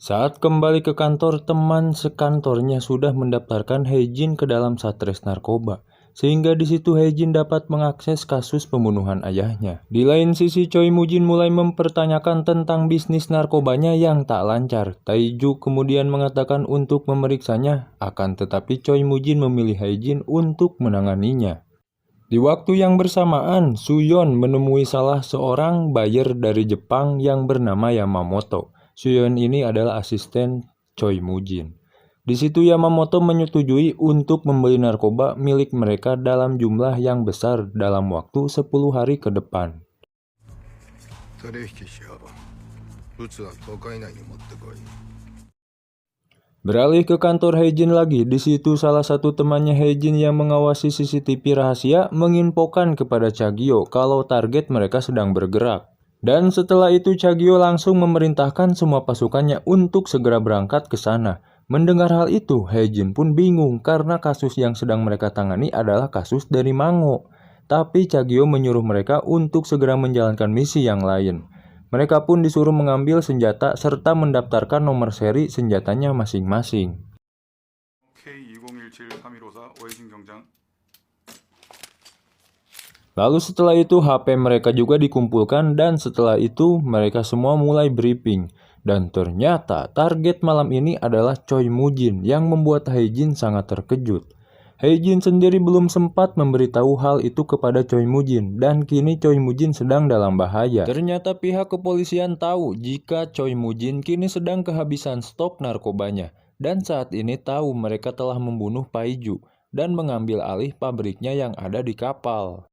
Saat kembali ke kantor, teman sekantornya sudah mendaftarkan Hae-jin ke dalam Satres Narkoba, sehingga di situ Hae-jin dapat mengakses kasus pembunuhan ayahnya. Di lain sisi, Choi Moo-jin mulai mempertanyakan tentang bisnis narkobanya yang tak lancar. Tae-ju kemudian mengatakan untuk memeriksanya, akan tetapi Choi Moo-jin memilih Hae-jin untuk menanganinya. Di waktu yang bersamaan, Suyeon menemui salah seorang buyer dari Jepang yang bernama Yamamoto. Suyeon ini adalah asisten Choi Moo-jin. Di situ Yamamoto menyetujui untuk membeli narkoba milik mereka dalam jumlah yang besar dalam waktu 10 hari ke depan. Beralih ke kantor Hae-jin lagi, di situ salah satu temannya Hae-jin yang mengawasi CCTV rahasia menginfokan kepada Chagyo kalau target mereka sedang bergerak. Dan setelah itu Chagyo langsung memerintahkan semua pasukannya untuk segera berangkat ke sana. Mendengar hal itu, Hae-jin pun bingung karena kasus yang sedang mereka tangani adalah kasus dari Mango. Tapi Chagyo menyuruh mereka untuk segera menjalankan misi yang lain. Mereka pun disuruh mengambil senjata serta mendaftarkan nomor seri senjatanya masing-masing. Lalu setelah itu HP mereka juga dikumpulkan dan setelah itu mereka semua mulai briefing. Dan ternyata target malam ini adalah Choi Moo-jin yang membuat Hae-jin sangat terkejut. Hae-jin sendiri belum sempat memberitahu hal itu kepada Choi Moo-jin dan kini Choi Moo-jin sedang dalam bahaya. Ternyata pihak kepolisian tahu jika Choi Moo-jin kini sedang kehabisan stok narkobanya dan saat ini tahu mereka telah membunuh Paiju dan mengambil alih pabriknya yang ada di kapal.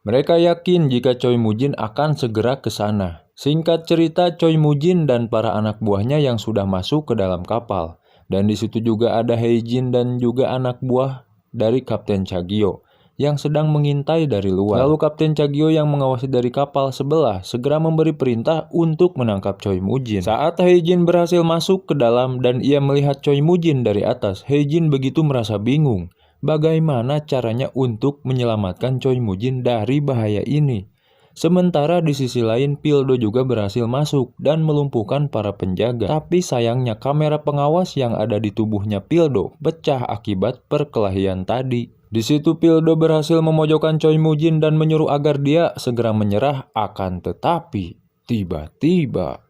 Mereka yakin jika Choi Moo-jin akan segera ke sana. Singkat cerita, Choi Moo-jin dan para anak buahnya yang sudah masuk ke dalam kapal. Dan di situ juga ada Hae-jin dan juga anak buah dari Kapten Chagyo yang sedang mengintai dari luar. Lalu Kapten Chagyo yang mengawasi dari kapal sebelah segera memberi perintah untuk menangkap Choi Moo-jin. Saat Hae-jin berhasil masuk ke dalam dan ia melihat Choi Moo-jin dari atas, Hae-jin begitu merasa bingung. Bagaimana caranya untuk menyelamatkan Choi Moo-jin dari bahaya ini? Sementara di sisi lain, Pildo juga berhasil masuk dan melumpuhkan para penjaga. Tapi sayangnya kamera pengawas yang ada di tubuhnya Pildo pecah akibat perkelahian tadi. Di situ Pildo berhasil memojokkan Choi Moo-jin dan menyuruh agar dia segera menyerah, akan tetapi tiba-tiba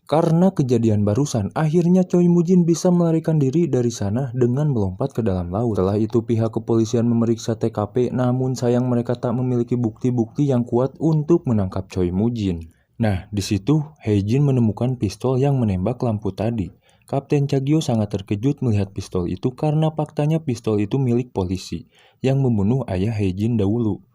karena kejadian barusan, akhirnya Choi Moo-jin bisa melarikan diri dari sana dengan melompat ke dalam laut. Setelah itu pihak kepolisian memeriksa TKP, namun sayang mereka tak memiliki bukti-bukti yang kuat untuk menangkap Choi Moo-jin. Nah, di situ Hae-jin menemukan pistol yang menembak lampu tadi. Kapten Chagyo sangat terkejut melihat pistol itu karena faktanya pistol itu milik polisi yang membunuh ayah Hae-jin dahulu.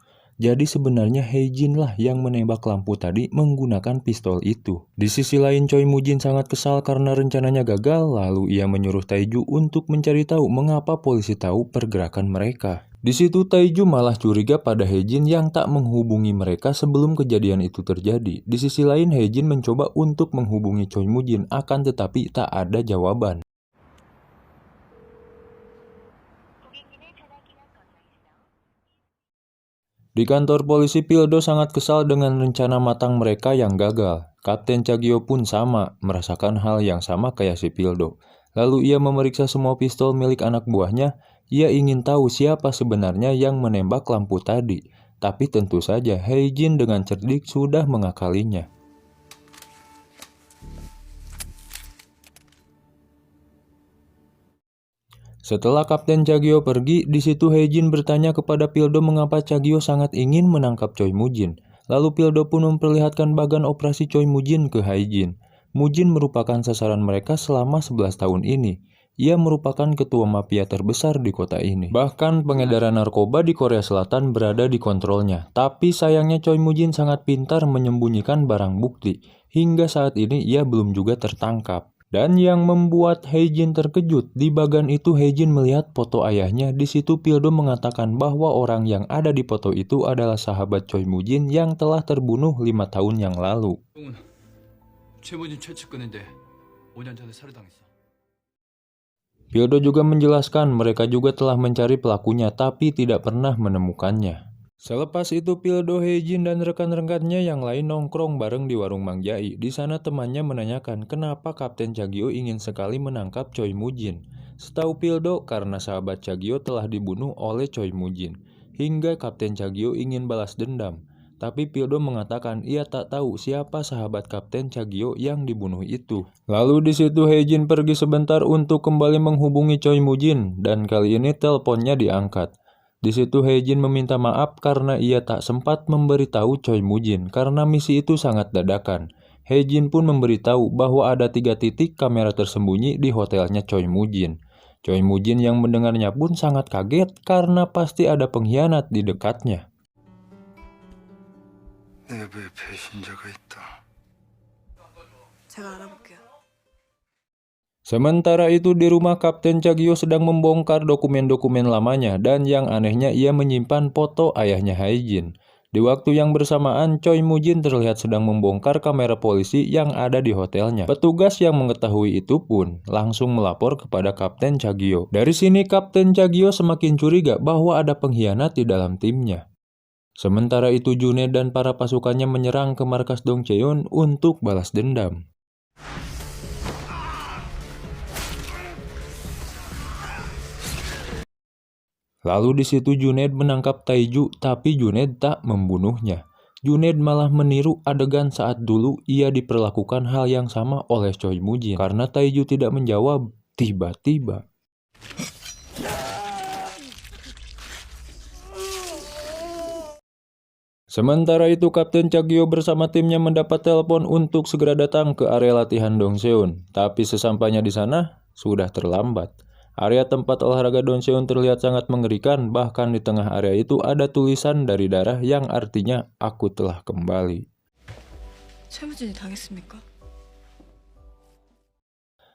Jadi sebenarnya Hae-jin lah yang menembak lampu tadi menggunakan pistol itu. Di sisi lain Choi Moo-jin sangat kesal karena rencananya gagal, lalu ia menyuruh Tae-ju untuk mencari tahu mengapa polisi tahu pergerakan mereka. Di situ Tae-ju malah curiga pada Hae-jin yang tak menghubungi mereka sebelum kejadian itu terjadi. Di sisi lain Hae-jin mencoba untuk menghubungi Choi Moo-jin akan tetapi tak ada jawaban. Di kantor polisi, Pildo sangat kesal dengan rencana matang mereka yang gagal. Kapten Chagyo pun sama, merasakan hal yang sama kayak si Pildo. Lalu ia memeriksa semua pistol milik anak buahnya. Ia ingin tahu siapa sebenarnya yang menembak lampu tadi. Tapi tentu saja Hae-jin dengan cerdik sudah mengakalinya. Setelah Kapten Chagyo pergi, di situ Hae-jin bertanya kepada Pildo mengapa Chagyo sangat ingin menangkap Choi Moo-jin. Lalu Pildo pun memperlihatkan bagan operasi Choi Moo-jin ke Hae-jin. Moo-jin merupakan sasaran mereka selama 11 tahun ini. Ia merupakan ketua mafia terbesar di kota ini. Bahkan pengedaran narkoba di Korea Selatan berada di kontrolnya. Tapi sayangnya Choi Moo-jin sangat pintar menyembunyikan barang bukti. Hingga saat ini ia belum juga tertangkap. Dan yang membuat Hae-jin terkejut, di bagan itu Hae-jin melihat foto ayahnya. Di situ Pildo mengatakan bahwa orang yang ada di foto itu adalah sahabat Choi Moo-jin yang telah terbunuh 5 tahun yang lalu. Pildo juga menjelaskan mereka juga telah mencari pelakunya tapi tidak pernah menemukannya. Selepas itu Pildo, Hae-jin dan rekan-rekannya yang lain nongkrong bareng di warung Mang Jai. Di sana temannya menanyakan kenapa Kapten Chagyo ingin sekali menangkap Choi Moo-jin. Setahu Pildo karena sahabat Chagyo telah dibunuh oleh Choi Moo-jin. Hingga Kapten Chagyo ingin balas dendam. Tapi Pildo mengatakan ia tak tahu siapa sahabat Kapten Chagyo yang dibunuh itu. Lalu di situ Hae-jin pergi sebentar untuk kembali menghubungi Choi Moo-jin dan kali ini teleponnya diangkat. Di situ Hae-jin meminta maaf karena ia tak sempat memberitahu Choi Moo-jin karena misi itu sangat dadakan. Hae-jin pun memberitahu bahwa ada 3 titik kamera tersembunyi di hotelnya Choi Moo-jin. Choi Moo-jin yang mendengarnya pun sangat kaget karena pasti ada pengkhianat di dekatnya. 내부에 배신자가 있다. 제가 알아볼게요. Sementara itu di rumah Kapten Chagyo sedang membongkar dokumen-dokumen lamanya dan yang anehnya ia menyimpan foto ayahnya Hae-jin. Di waktu yang bersamaan Choi Moo-jin terlihat sedang membongkar kamera polisi yang ada di hotelnya. Petugas yang mengetahui itu pun langsung melapor kepada Kapten Chagyo. Dari sini Kapten Chagyo semakin curiga bahwa ada pengkhianat di dalam timnya. Sementara itu Junaid dan para pasukannya menyerang ke markas Dong Cheon untuk balas dendam. Lalu di situ Junaid menangkap Taeju, tapi Junaid tak membunuhnya. Junaid malah meniru adegan saat dulu ia diperlakukan hal yang sama oleh Choi Moo-jin. Karena Taeju tidak menjawab, tiba-tiba sementara itu Kapten Chagyo bersama timnya mendapat telepon untuk segera datang ke area latihan Dongseon. Tapi sesampainya di sana sudah terlambat. Area tempat olahraga Dongseon terlihat sangat mengerikan, bahkan di tengah area itu ada tulisan dari darah yang artinya aku telah kembali. 최무진이 당했습니까?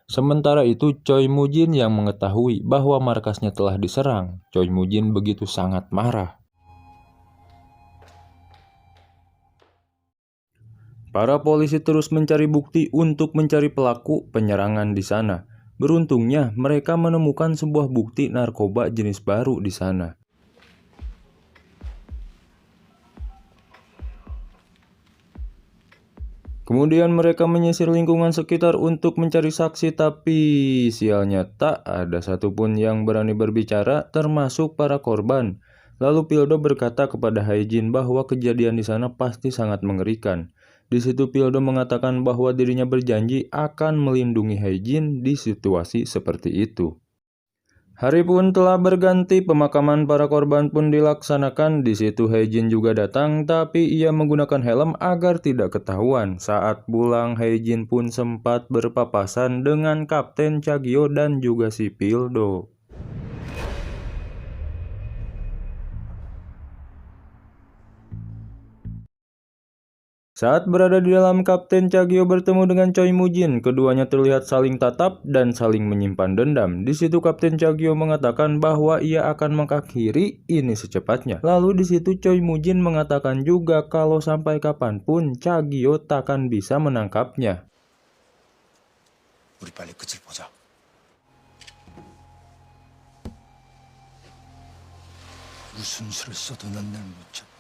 Sementara itu Choi Moo-jin yang mengetahui bahwa markasnya telah diserang. Choi Moo-jin begitu sangat marah. Para polisi terus mencari bukti untuk mencari pelaku penyerangan di sana. Beruntungnya, mereka menemukan sebuah bukti narkoba jenis baru di sana. Kemudian mereka menyisir lingkungan sekitar untuk mencari saksi, tapi sialnya tak ada satupun yang berani berbicara, termasuk para korban. Lalu Pildo berkata kepada Hae-jin bahwa kejadian di sana pasti sangat mengerikan. Di situ Pildo mengatakan bahwa dirinya berjanji akan melindungi Hae-jin di situasi seperti itu. Hari pun telah berganti, pemakaman para korban pun dilaksanakan. Di situ Hae-jin juga datang, tapi ia menggunakan helm agar tidak ketahuan. Saat pulang, Hae-jin pun sempat berpapasan dengan Kapten Chagyo dan juga si Pildo. Saat berada di dalam, Kapten Chagyo bertemu dengan Choi Moo-jin. Keduanya terlihat saling tatap dan saling menyimpan dendam. Di situ Kapten Chagyo mengatakan bahwa ia akan mengakhiri ini secepatnya. Lalu di situ Choi Moo-jin mengatakan juga kalau sampai kapanpun Chagyo takkan bisa menangkapnya. 우리 빨리 끝을 보자. 무슨 수를 써도 난 날 못 잡아.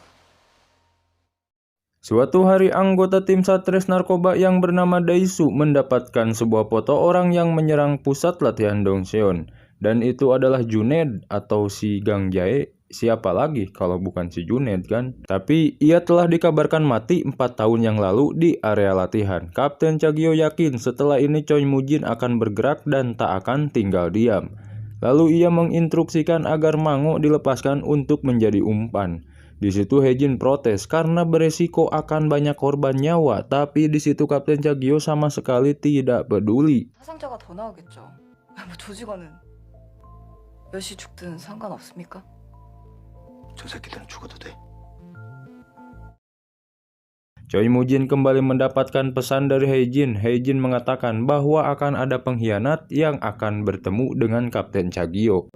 Suatu hari anggota tim Satres Narkoba yang bernama Daisu mendapatkan sebuah foto orang yang menyerang pusat latihan Dongseon. Dan itu adalah Junaid atau si Gang Jae. Siapa lagi kalau bukan si Junaid kan? Tapi ia telah dikabarkan mati 4 tahun yang lalu di area latihan. Kapten Chagyo yakin setelah ini Choi Moo-jin akan bergerak dan tak akan tinggal diam. Lalu ia menginstruksikan agar Mango dilepaskan untuk menjadi umpan. Di situ Hae-jin protes karena beresiko akan banyak korban nyawa, tapi di situ Kapten Chagyo sama sekali tidak peduli. 사상자가 더 나오겠죠. 뭐 조직원은 몇이 죽든 상관없습니까? 저 새끼들은 죽어도 돼. Choi Moo-jin kembali mendapatkan pesan dari Hae-jin. Hae-jin mengatakan bahwa akan ada pengkhianat yang akan bertemu dengan Kapten Chagyo.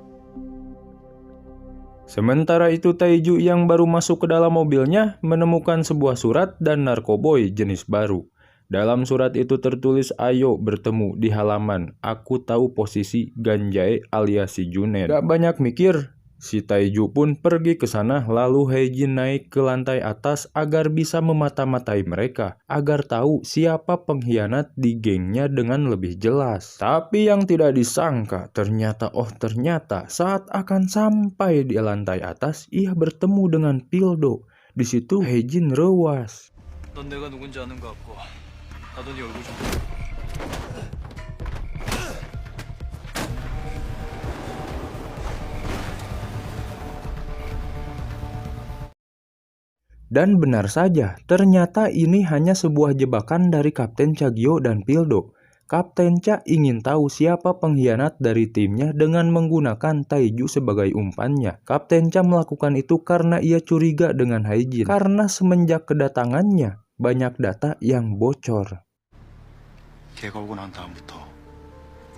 Sementara itu Taeju yang baru masuk ke dalam mobilnya menemukan sebuah surat dan narkoboy jenis baru. Dalam surat itu tertulis, ayo bertemu di halaman, aku tahu posisi Ganjae alias si Junaid. Gak banyak mikir, si Taeju pun pergi ke sana, lalu Hae-jin naik ke lantai atas agar bisa memata-matai mereka, agar tahu siapa pengkhianat di gengnya dengan lebih jelas. Tapi yang tidak disangka, ternyata saat akan sampai di lantai atas, ia bertemu dengan Pildo. Di situ Hae-jin rewas. 넌 내가 누군지 아는 것 같고 나도 네 얼굴 좀 Dan benar saja, ternyata ini hanya sebuah jebakan dari Kapten Chagyo dan Pildo. Kapten Cha ingin tahu siapa pengkhianat dari timnya dengan menggunakan Taeju sebagai umpannya. Kapten Cha melakukan itu karena ia curiga dengan Hae-jin. Karena semenjak kedatangannya, banyak data yang bocor. 걔가 오고 난 다음부터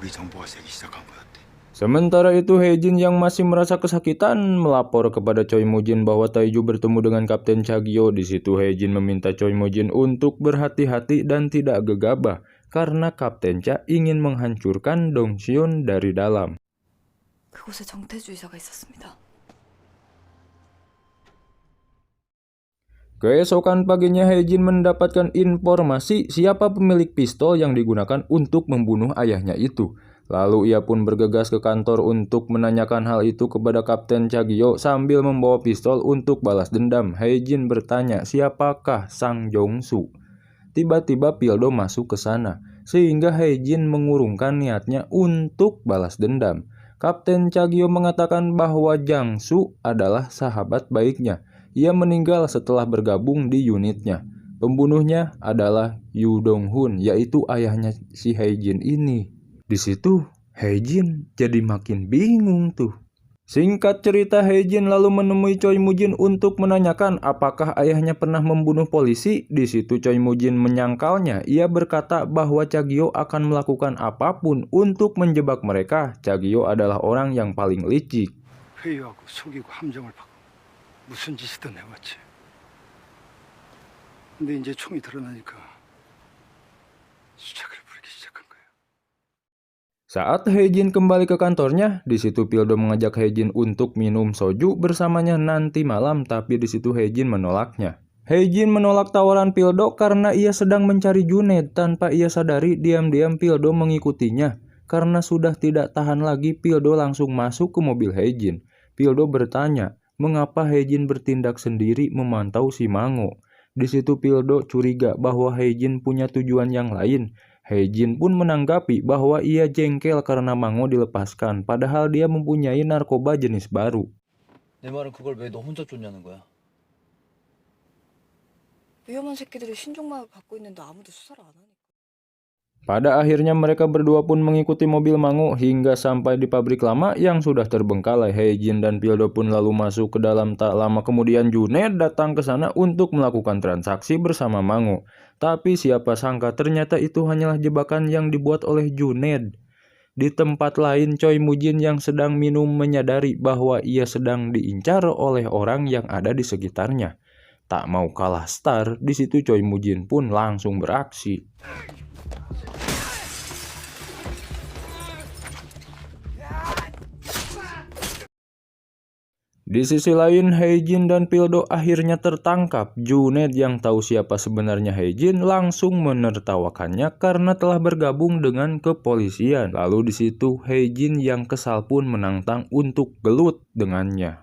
우리 정보가 새기 시작한 거였대. Sementara itu Hae-jin yang masih merasa kesakitan melapor kepada Choi Moo-jin bahwa Taeju bertemu dengan Kapten Chagyo. Di situ Hae-jin meminta Choi Moo-jin untuk berhati-hati dan tidak gegabah karena Kapten Cha ingin menghancurkan Dongseon dari dalam. 그곳에 정태주 이사가 있었습니다. Keesokan paginya Hae-jin mendapatkan informasi siapa pemilik pistol yang digunakan untuk membunuh ayahnya itu. Lalu ia pun bergegas ke kantor untuk menanyakan hal itu kepada Kapten Chagyo sambil membawa pistol untuk balas dendam. Hae-jin bertanya siapakah Sang Jong-soo. Tiba-tiba Pildo masuk ke sana, sehingga Hae-jin mengurungkan niatnya untuk balas dendam. Kapten Chagyo mengatakan bahwa Jang-soo adalah sahabat baiknya. Ia meninggal setelah bergabung di unitnya. Pembunuhnya adalah Yu Dong-hun, yaitu ayahnya si Hae-jin ini. Di situ Hae-jin jadi makin bingung tuh. Singkat cerita, Hae-jin lalu menemui Choi Moo-jin untuk menanyakan apakah ayahnya pernah membunuh polisi. Di situ Choi Moo-jin menyangkalnya. Ia berkata bahwa Chagyo akan melakukan apapun untuk menjebak mereka. Chagyo adalah orang yang paling licik. 회유하고 속이고 함정을 받고 무슨 짓이든 해왔지. 근데 이제 총이 드러나니까 수작을 부리기 시작한 거야. Saat Hae-jin kembali ke kantornya, di situ Pildo mengajak Hae-jin untuk minum soju bersamanya nanti malam, tapi di situ Hae-jin menolaknya. Hae-jin menolak tawaran Pildo karena ia sedang mencari Junaid. Tanpa ia sadari, diam-diam Pildo mengikutinya. Karena sudah tidak tahan lagi, Pildo langsung masuk ke mobil Hae-jin. Pildo bertanya, mengapa Hae-jin bertindak sendiri memantau si Mango. Di situ Pildo curiga bahwa Hae-jin punya tujuan yang lain. Hae-jin pun menanggapi bahwa ia jengkel karena Mango dilepaskan, padahal dia mempunyai narkoba jenis baru. 내 말은 그걸 왜 너 혼자 쫓냐는 거야? 위험한 새끼들이 신종마을 갖고 있는데 아무도 수사를 안 하니까. Pada akhirnya mereka berdua pun mengikuti mobil Mango hingga sampai di pabrik lama yang sudah terbengkalai. Hae-jin dan Pildo pun lalu masuk ke dalam. Tak lama kemudian Junaid datang ke sana untuk melakukan transaksi bersama Mango. Tapi siapa sangka ternyata itu hanyalah jebakan yang dibuat oleh Junaid. Di tempat lain, Choi Moo-jin yang sedang minum menyadari bahwa ia sedang diincar oleh orang yang ada di sekitarnya. Tak mau kalah star, di situ Choi Moo-jin pun langsung beraksi. Di sisi lain, Hae-jin dan Pildo akhirnya tertangkap. Junaid yang tahu siapa sebenarnya Hae-jin langsung menertawakannya karena telah bergabung dengan kepolisian. Lalu di situ Hae-jin yang kesal pun menantang untuk gelut dengannya.